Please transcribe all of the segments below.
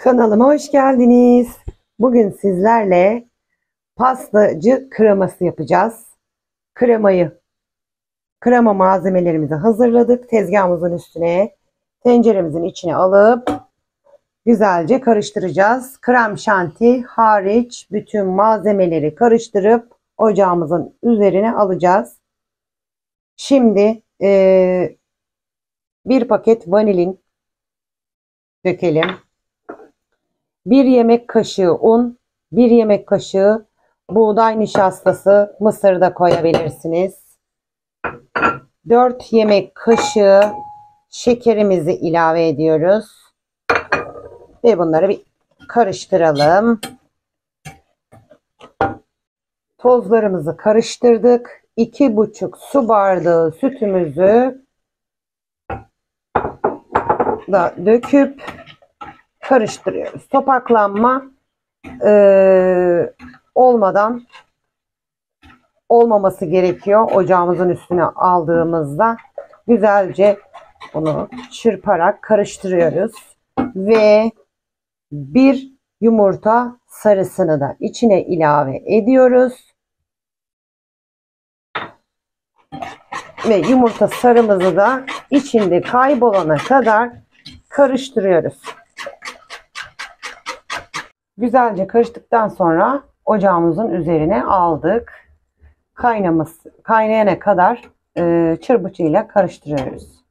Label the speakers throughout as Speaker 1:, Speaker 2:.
Speaker 1: Kanalıma hoş geldiniz. Bugün sizlerle pastacı kreması yapacağız. Krema malzemelerimizi hazırladık. Tezgahımızın üstüne, tenceremizin içine alıp güzelce karıştıracağız. Krem şanti hariç bütün malzemeleri karıştırıp ocağımızın üzerine alacağız. Şimdi bir paket vanilin dökelim. 1 yemek kaşığı un, 1 yemek kaşığı buğday nişastası, mısır da koyabilirsiniz. 4 yemek kaşığı şekerimizi ilave ediyoruz. Ve bunları bir karıştıralım. Tozlarımızı karıştırdık. 2,5 su bardağı sütümüzü da döküp karıştırıyoruz. Topaklanma olmaması gerekiyor. Ocağımızın üstüne aldığımızda güzelce bunu çırparak karıştırıyoruz. Ve bir yumurta sarısını da içine ilave ediyoruz. Ve yumurta sarımızı da içinde kaybolana kadar karıştırıyoruz. Güzelce karıştıktan sonra ocağımızın üzerine aldık. Kaynayana kadar çırpıcıyla karıştırıyoruz.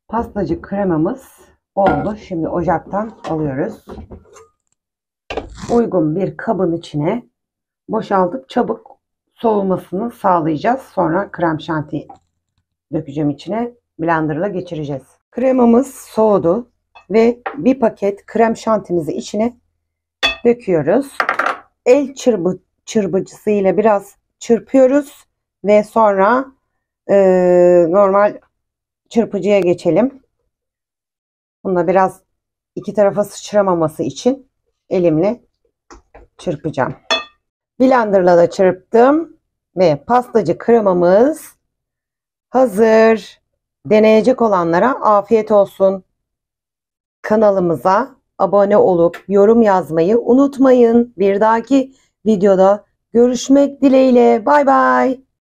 Speaker 1: Pastacı kremamız oldu. Şimdi ocaktan alıyoruz. Uygun bir kabın içine boşaltıp çabuk soğumasını sağlayacağız. Sonra krem şanti dökeceğim içine. Blenderla geçireceğiz. Kremamız soğudu. Ve bir paket krem şantimizi içine döküyoruz. El çırpıcısı ile biraz çırpıyoruz. Ve sonra normal çırpıcıya geçelim. Bunda biraz iki tarafa sıçramaması için elimle çırpacağım. Blenderla da çırptım. Ve pastacı kremamız hazır. Deneyecek olanlara afiyet olsun. Kanalımıza abone olup yorum yazmayı unutmayın. Bir dahaki videoda görüşmek dileğiyle. Bay bay.